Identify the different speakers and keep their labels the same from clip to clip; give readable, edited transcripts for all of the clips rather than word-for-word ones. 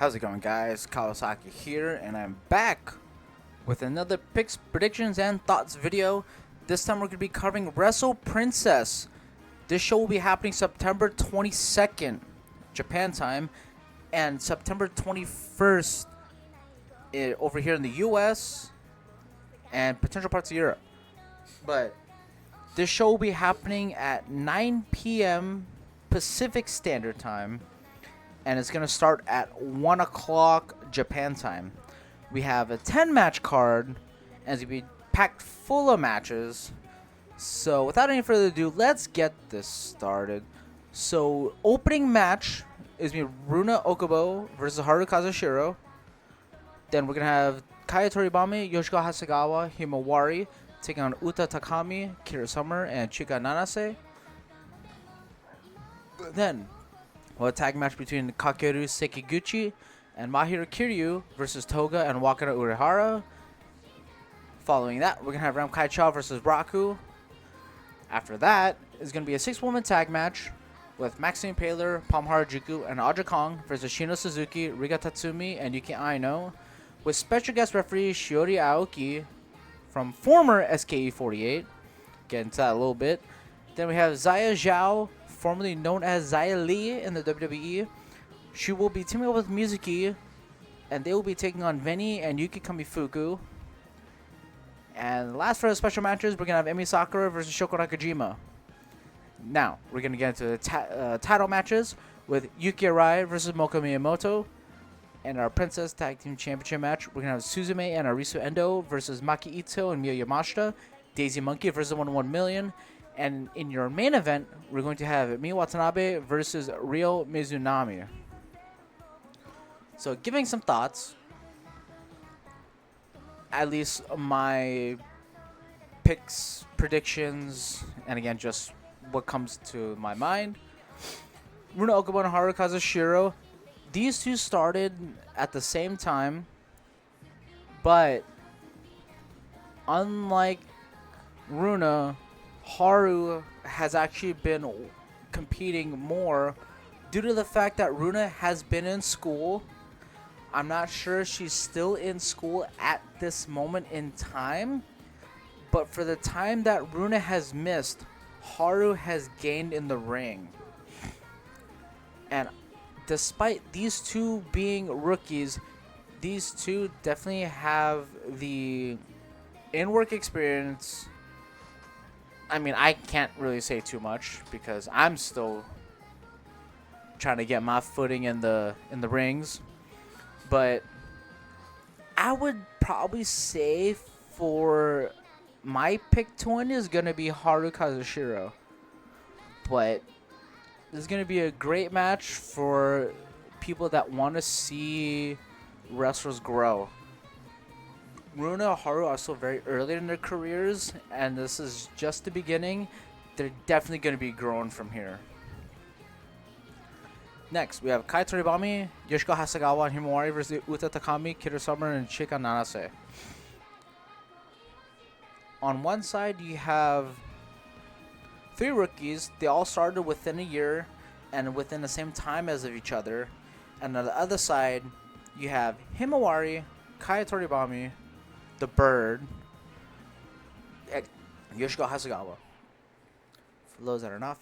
Speaker 1: How's it going, guys? Kawasaki here, and I'm back with another picks, predictions, and thoughts video. This time we're going to be covering Wrestle Princess. This show will be happening September 22nd, Japan time, and September 21st over here in the US and potential parts of Europe. But this show will be happening at 9 p.m. Pacific Standard Time, and it's going to start at 1 o'clock Japan time. We have a 10-match card, and it's going to be packed full of matches. So without any further ado, let's get this started. So opening match is going to be Runa Okubo versus Haru Kazushiro. Then we're going to have Kaya Toribami, Yoshiko Hasegawa, Himawari taking on Uta Takami, Kira Summer, and Chika Nanase. Then we'll have a tag match between Kakeru Sekiguchi and Mahiro Kiryu versus Toga and Wakana Urihara. Following that, we're going to have Ram Kaicha versus Raku. After that is going to be a 6-woman tag match with Maxine Paler, Palm Harajuku, and Audra Kong versus Shino Suzuki, Riga Tatsumi, and Yuki Aino, with special guest referee Shiori Aoki from former SKE48. Get into that a little bit. Then we have Zaya Zhao, formerly known as Zaya Lee in the WWE. She will be teaming up with Mizuki, and they will be taking on Veni and Yuki Kamifuku. And last for the special matches, we're going to have Emi Sakura versus Shoko Nakajima. Now, we're going to get into the title matches with Yuki Arai versus Moka Miyamoto. And our Princess Tag Team Championship match, we're going to have Suzume and Arisu Endo versus Maki Ito and Miya Yamashita. Daisy Monkey versus 1 Million. And in your main event, we're going to have Miya Watanabe versus Ryo Mizunami. So, giving some thoughts, at least my picks, predictions, and again, just what comes to my mind. Runa Okubo and Haru Kazushiro, these two started at the same time, but unlike Runa, Haru has actually been competing more due to the fact that Runa has been in school. I'm not sure she's still in school at this moment in time, but for the time that Runa has missed, Haru has gained in the ring. And despite these two being rookies, these two definitely have the in-work experience. I mean, I can't really say too much because I'm still trying to get my footing in the rings. But I would probably say for my pick to win is going to be Haru Kazushiro. But this is going to be a great match for people that want to see wrestlers grow. Runa and Haru are still very early in their careers, and this is just the beginning. They're definitely going to be growing from here. Next, we have Kai Toribami, Yoshiko Hasegawa, and Himawari versus Uta Takami, Kira Summer, and Chika Nanase. On one side, you have 3 rookies. They all started within a year and within the same time as of each other. And on the other side, you have Himawari, Kai Toribami, the Bird, and Yoshiko Hasegawa. For those that are not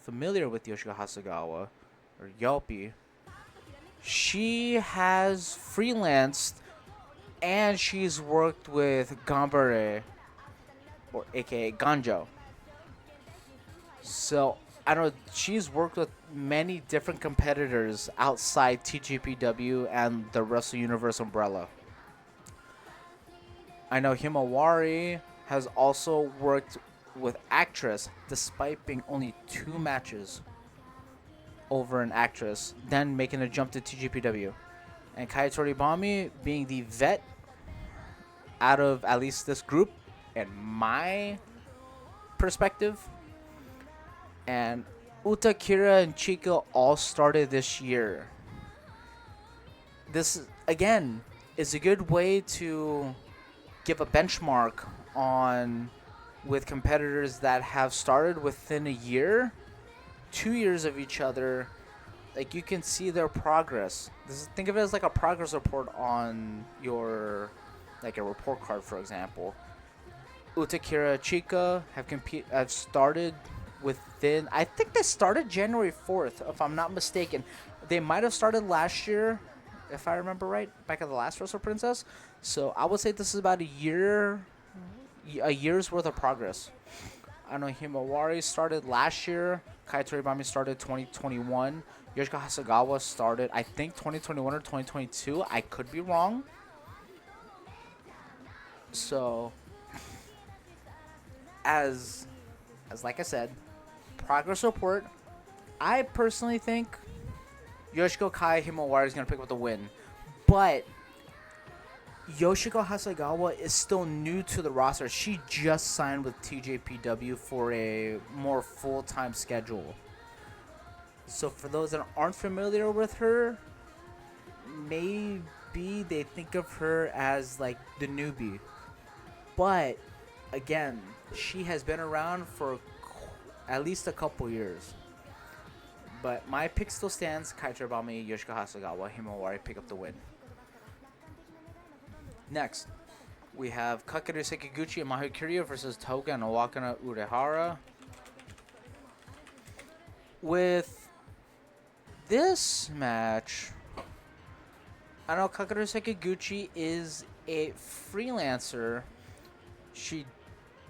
Speaker 1: familiar with Yoshiko Hasegawa, or Yelpy, she has freelanced and she's worked with Gambare, or aka Ganjo. So I know she's worked with many different competitors outside Tjpw and the Wrestle Universe umbrella. I know Himawari has also worked with Actress despite being only 2 matches over an Actress, then making a jump to TJPW. And Kai Toribami being the vet out of at least this group, in my perspective. And Uta, Kira, and Chika all started this year. This, again, is a good way to give a benchmark on with competitors that have started within a year, 2 years of each other, like you can see their progress. Think of it as like a progress report on your, like a report card, for example. Utakira Chika have started within. I think they started January 4th, if I'm not mistaken. They might have started last year, if I remember right, back at the last Wrestle Princess. So I would say this is about a year's worth of progress. I know Himawari started last year. Kai Toribami started 2021. Yoshika Hasagawa started, I think, 2021 or 2022. I could be wrong. So, as like I said, progress report. I personally think Yoshiko Kai Himawari is going to pick up the win. But Yoshiko Hasagawa is still new to the roster. She just signed with TJPW for a more full-time schedule. So for those that aren't familiar with her, maybe they think of her as like the newbie. But again, she has been around for at least a couple years. But my pick still stands. Kai Toribami, Yoshika Hasagawa, Himawari pick up the win. Next, we have Kakeru Sekiguchi and Mayu Kiryu versus Toga and Owakana Urehara. With this match, I know Kakeru Sekiguchi is a freelancer. She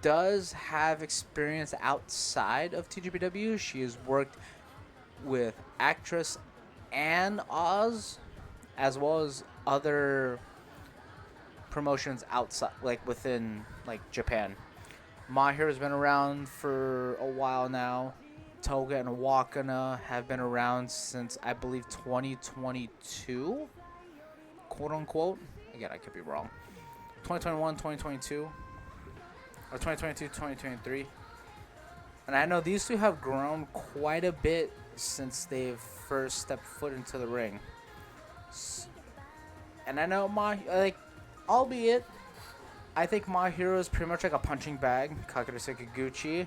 Speaker 1: does have experience outside of TJPW. She has worked with Actress and Oz, as well as other promotions outside, like within like Japan. Mahir has been around for a while now. Toga and Wakana have been around since I believe 2022, quote unquote. Again, I could be wrong. 2021, 2022, or 2022, 2023. And I know these two have grown quite a bit since they've first stepped foot into the ring. And I know albeit, I think my hero is pretty much like a punching bag. Kakeru Sekiguchi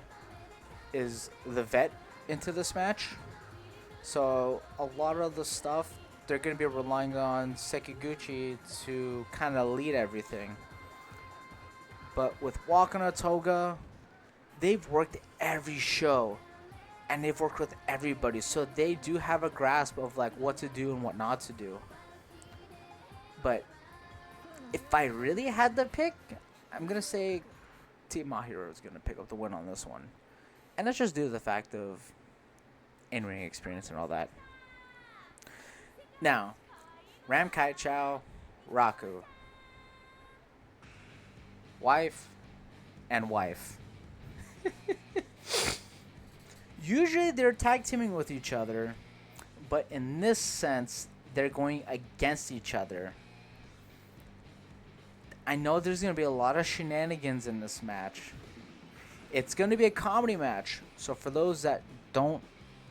Speaker 1: is the vet into this match. So a lot of the stuff, they're going to be relying on Sekiguchi to kind of lead everything. But with Wakana Toga, they've worked every show. And they've worked with everybody. So they do have a grasp of like what to do and what not to do. But if I really had to pick, I'm going to say Team Mahiro is going to pick up the win on this one. And that's just due to the fact of in-ring experience and all that. Now, Ram Kaichou, Raku. Wife and wife. Usually they're tag teaming with each other, but in this sense, they're going against each other. I know there's going to be a lot of shenanigans in this match. It's going to be a comedy match. So for those that don't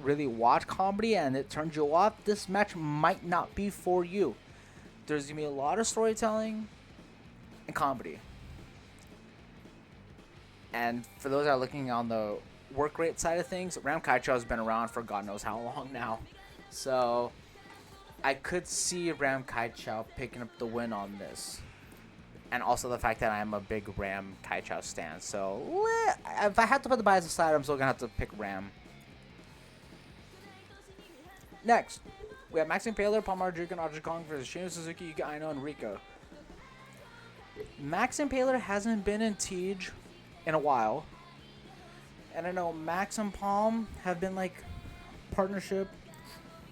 Speaker 1: really watch comedy and it turns you off, this match might not be for you. There's going to be a lot of storytelling and comedy. And for those that are looking on the work rate side of things, Ram Kaichou has been around for God knows how long now. So I could see Ram Kaichou picking up the win on this. And also the fact that I'm a big Ram Kaichou stan. So if I had to put the bias aside, I'm still going to have to pick Ram. Next, we have Max Impaler, Palmar Duke, and Aja Kong versus Shino Suzuki, Yuka Aino, and Rico. Max Impaler hasn't been in Tej in a while. And I know Max and Palm have been like partnership.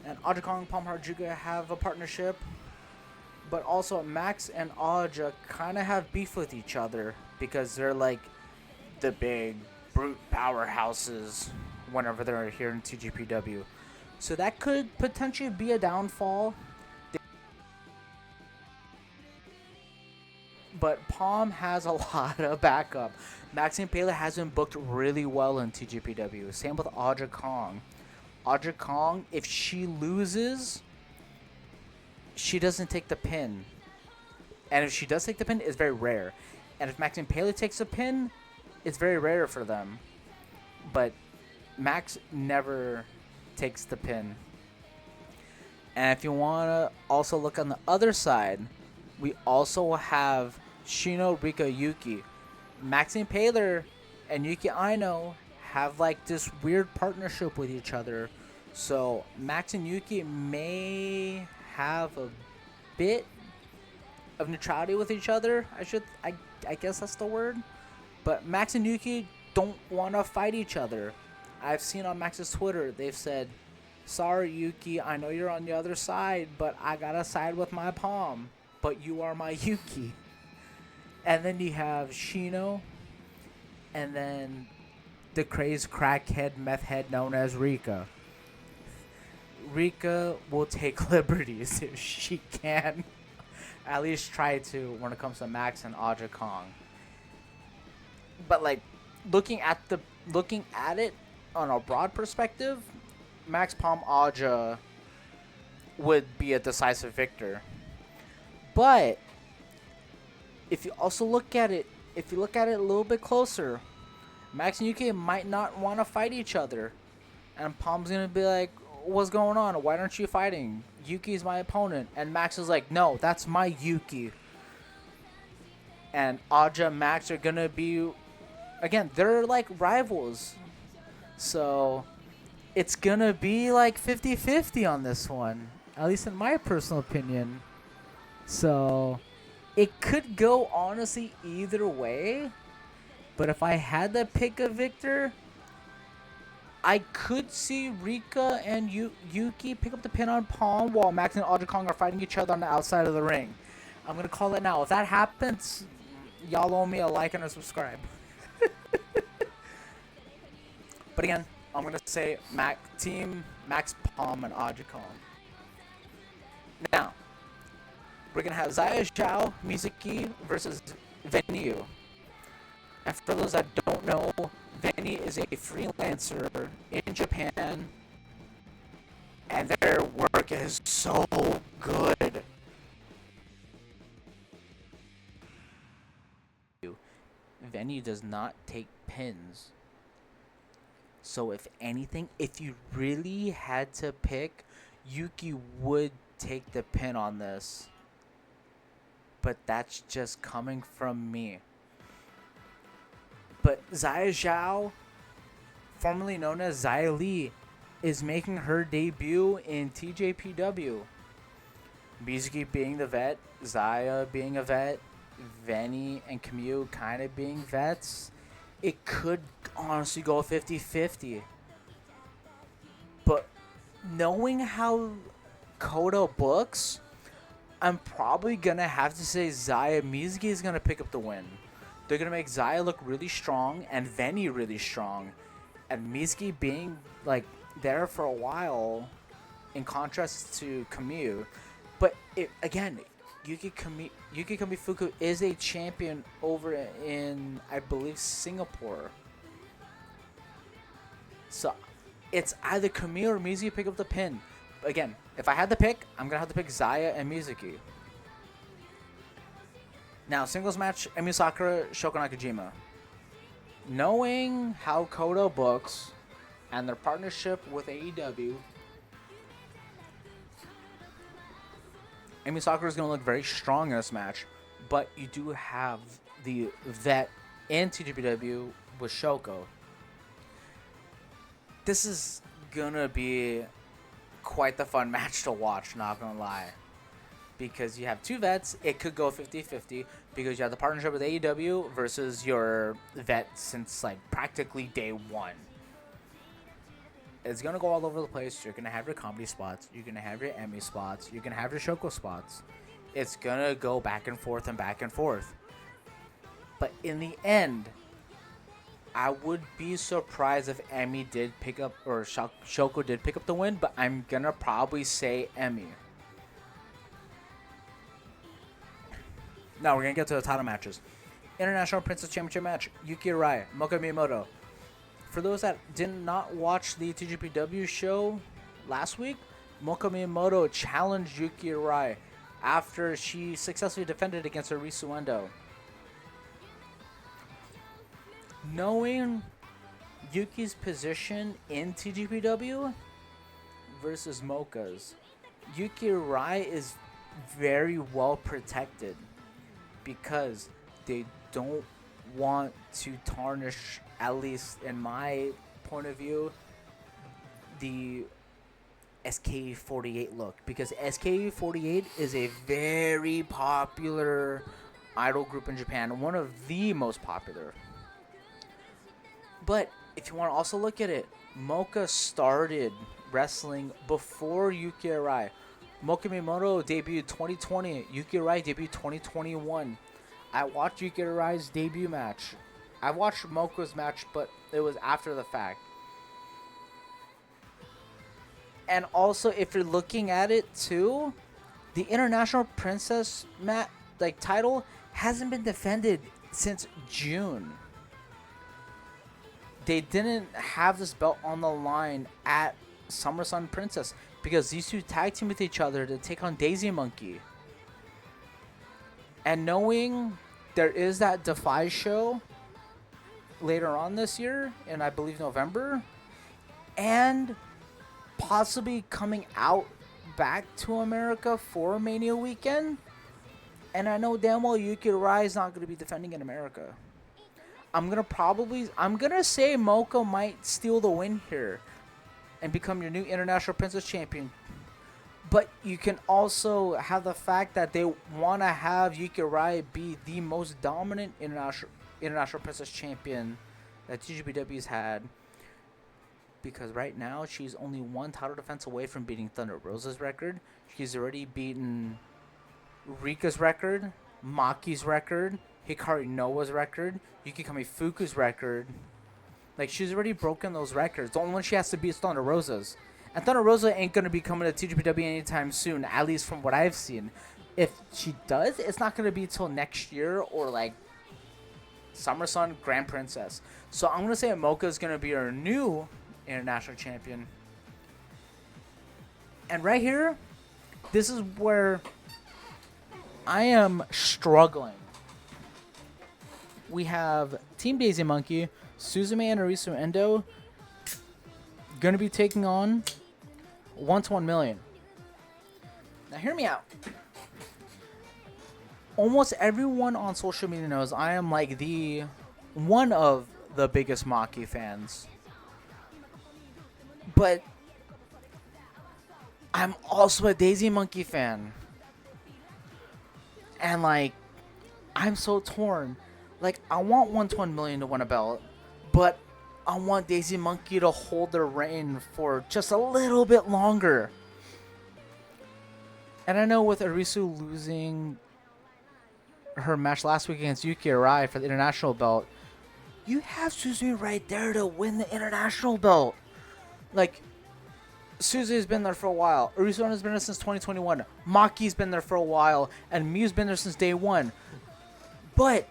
Speaker 1: And Aja Kong and Palm Harajuku have a partnership. But also Max and Aja kind of have beef with each other because they're like the big brute powerhouses whenever they're here in TGPW. So that could potentially be a downfall. But Palm has a lot of backup. Maxine Paler has been booked really well in TGPW. Same with Aja Kong. Aja Kong, if she loses, she doesn't take the pin. And if she does take the pin, it's very rare. And if Maxine Paley takes a pin, it's very rare for them. But Max never takes the pin. And if you want to also look on the other side, we also have Shino, Rika, Yuki. Maxine Paler and Yuki Aino have like this weird partnership with each other. So Max and Yuki may have a bit of neutrality with each other. I guess that's the word. But Max and Yuki don't want to fight each other. I've seen on Max's Twitter, they've said, "Sorry, Yuki, I know you're on the other side, but I gotta side with my palm. But you are my Yuki." And then you have Shino, and then the crazed crackhead meth head known as Rika. Rika will take liberties if she can. At least try to when it comes to Max and Aja Kong. But like looking at it on a broad perspective, Max Palm Aja would be a decisive victor. But if you also look at it, a little bit closer, Max and Yuki might not want to fight each other, and Palm's gonna be like, "What's going on? Why aren't you fighting? Yuki's my opponent." And Max is like, "No, that's my Yuki." And Aja and Max are gonna be, again, they're like rivals, so it's gonna be like 50-50 on this one, at least in my personal opinion. So it could go honestly either way, but if I had to pick a victor, I could see Rika and Yuki pick up the pin on Palm while Max and Aja Kong are fighting each other on the outside of the ring. I'm going to call it now. If that happens, y'all owe me a like and a subscribe. But again, I'm going to say Team Max Palm and Aja Kong. Now, we're going to have Zaya Zhao, Mizuki versus Venue. And for those that don't know, Venny is a freelancer in Japan, and their work is so good. Venny does not take pins. So if anything, if you really had to pick, Yuki would take the pin on this. But that's just coming from me. But Zaya Zhao, formerly known as Xia Li, is making her debut in TJPW. Mizuki being the vet, Zaya being a vet, Venny and Tjpw kind of being vets. It could honestly go 50-50. But knowing how Koda books, I'm probably going to have to say Zaya Mizuki is going to pick up the win. They're going to make Zaya look really strong and Venny really strong. And Mizuki being like there for a while in contrast to Tjpw. But again, Yuki Kamifuku is a champion over in, I believe, Singapore. So it's either Tjpw or Mizuki pick up the pin. Again, if I had to pick, I'm going to have to pick Zaya and Mizuki. Now, singles match, Emi Sakura, Shoko Nakajima. Knowing how Kodo books and their partnership with AEW, Emi Sakura is going to look very strong in this match, but you do have the vet in TJPW with Shoko. This is going to be quite the fun match to watch, not going to lie. Because you have two vets, it could go 50-50 because you have the partnership with AEW versus your vet since like practically day one. It's going to go all over the place. You're going to have your comedy spots. You're going to have your Emmy spots. You're going to have your Shoko spots. It's going to go back and forth and back and forth. But in the end, I would be surprised if Emmy did pick up, or Shoko did pick up the win, but I'm going to probably say Emmy. Now we're going to get to the title matches. International Princess Championship match, Yuki Arai, Moka Miyamoto. For those that did not watch the TGPW show last week, Moka Miyamoto challenged Yuki Arai after she successfully defended against Arisu Endo. Knowing Yuki's position in TGPW versus Moka's, Yuki Rai is very well protected because they don't want to tarnish, at least in my point of view, the SKE48 look, because SKE48 is a very popular idol group in Japan, one of the most popular. But if you want to also look at it, Mocha started wrestling before Yuki Arai. Mocha Mimoto debuted 2020, Yuki Arai debuted 2021. I watched Yuki Arai's debut match. I watched Mocha's match, but it was after the fact. And also, if you're looking at it too, the International Princess title hasn't been defended since June. They didn't have this belt on the line at SummerSlam Princess because these two tag team with each other to take on Daisy Monkey. And knowing there is that Defy show later on this year, in I believe November, and possibly coming out back to America for Mania weekend, and I know damn well Yuki Arai is not going to be defending in America. I'm gonna say Mocha might steal the win here and become your new International Princess Champion. But you can also have the fact that they want to have Yuki Arai be the most dominant International Princess Champion that TJPW's had. Because right now, she's only one title defense away from beating Thunder Rosa's record. She's already beaten Rika's record, Maki's record, Hikari Noa's record, Yuki Kamifuku's record. Like, she's already broken those records. The only one she has to beat is Thunder Rosa's. And Thunder Rosa ain't going to be coming to TJPW anytime soon, at least from what I've seen. If she does, it's not going to be till next year or, like, SummerSlam Grand Princess. So I'm going to say Mocha is going to be our new International Champion. And right here, this is where I am struggling. We have Team Daisy Monkey, Suzume and Arisu Endo going to be taking on 1-1 Million. Now hear me out. Almost everyone on social media knows I am like one of the biggest Maki fans. But I'm also a Daisy Monkey fan. And like, I'm so torn. Like, I want 1-1 Million to win a belt, but I want Daisy Monkey to hold their reign for just a little bit longer. And I know with Arisu losing her match last week against Yuki Arai for the international belt, you have Suzume right there to win the international belt. Like, Suzume's been there for a while. Arisu has been there since 2021. Maki's been there for a while. And Miu's been there since day one. But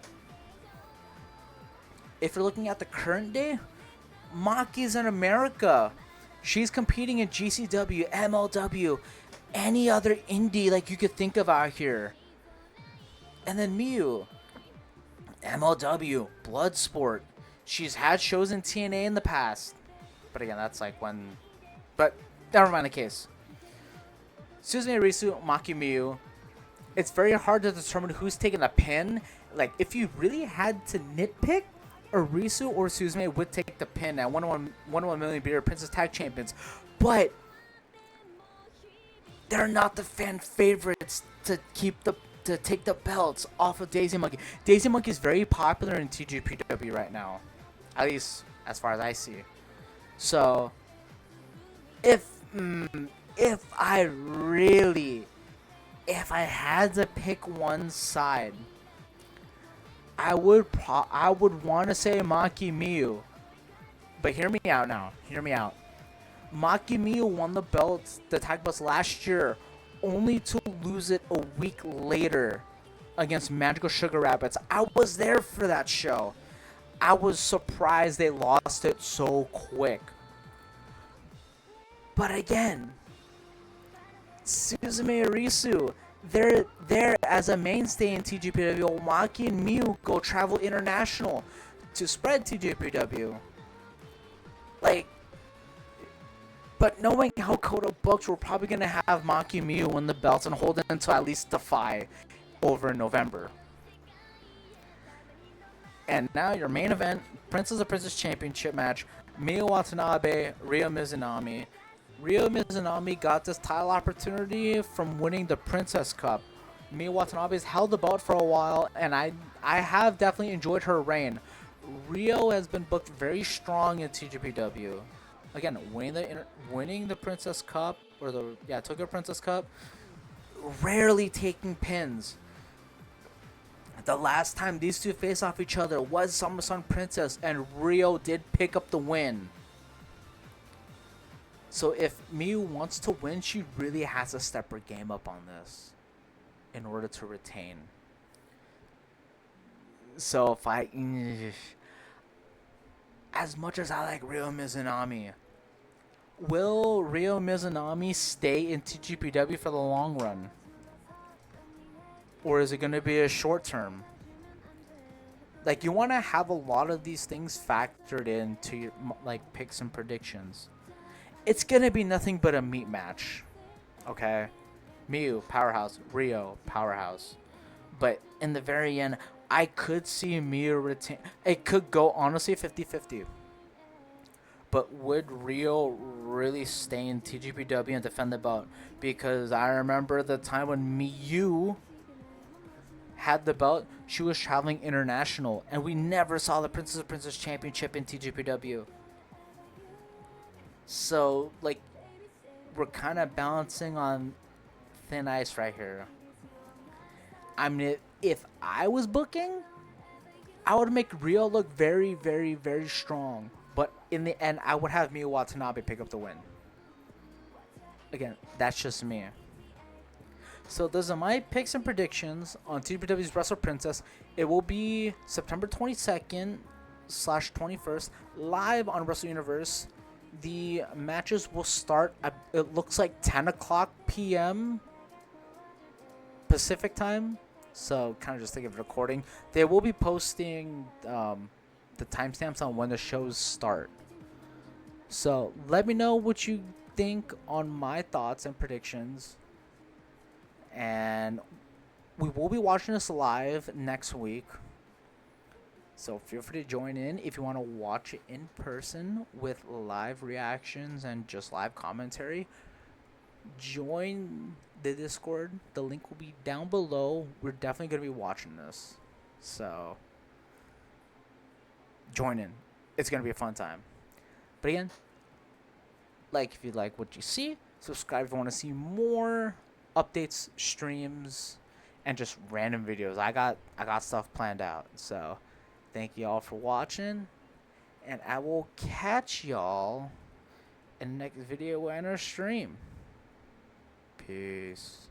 Speaker 1: if you're looking at the current day, Maki's in America. She's competing in GCW, MLW, any other indie like you could think of out here. And then Miu, MLW, Bloodsport. She's had shows in TNA in the past. But again, that's like when... But never mind the case. Suzume Arisu, Maki Miu. It's very hard to determine who's taking the pin. Like, if you really had to nitpick, Arisu or Suzume would take the pin at 1-1 Million Beer Princess Tag Champions. But they're not the fan favorites to take the belts off of Daisy Monkey. Daisy Monkey is very popular in TJPW right now. At least as far as I see. So if I had to pick one side, I would want to say Maki Miu. But hear me out now. Hear me out. Maki Miu won the tag belts last year, only to lose it a week later against Magical Sugar Rabbits. I was there for that show. I was surprised they lost it so quick. But again, Suzume Arisu, they're there as a mainstay in TJPW. Maki and Miu go travel international to spread TJPW. Like, But knowing how Kota booked, we're probably going to have Maki Miyu win the belts and hold it until at least Defy over in November. And now your main event, Princess of Princess Championship match, Miyu Watanabe, Ryo Mizunami. Ryo Mizunami got this title opportunity from winning the Princess Cup. Miyu Watanabe has held the belt for a while, and I have definitely enjoyed her reign. Ryo has been booked very strong in TJPW. Again, winning the Princess Cup, or Tokyo Princess Cup, rarely taking pins. The last time these two faced off each other was SummerSlam Princess, and Ryo did pick up the win. So if Miyu wants to win, she really has to step her game up on this in order to retain. So as much as I like Ryo Mizunami, will Ryo Mizunami stay in TGPW for the long run? Or is it going to be a short term? Like, you want to have a lot of these things factored into your picks and predictions. It's going to be nothing but a meat match. Okay? Miyu, powerhouse. Ryo, powerhouse. But in the very end, I could see Miyu retain. It could go, honestly, 50-50. But would Ryo really stay in TGPW and defend the belt? Because I remember the time when Miyu had the belt, she was traveling international, and we never saw the Princess of Princess Championship in TGPW. So, we're kind of balancing on thin ice right here. I mean, if I was booking, I would make Ryo look very, very, very strong. But in the end, I would have Miyu Watanabe pick up the win. Again, that's just me. So those are my picks and predictions on TPW's Wrestle Princess. It will be September 22nd/21st live on Wrestle Universe. The matches will start at, it looks like 10 o'clock p.m. Pacific time. So kind of just think of recording. They will be posting the timestamps on when the shows start. So let me know what you think on my thoughts and predictions. And we will be watching this live next week. So feel free to join in if you want to watch it in person with live reactions and just live commentary. Join the Discord. The link will be down below. We're definitely going to be watching this. So join in. It's going to be a fun time. But again, if you like what you see, subscribe if you want to see more updates, streams, and just random videos. I got stuff planned out. So thank you all for watching, and I will catch y'all in the next video and our stream. Peace.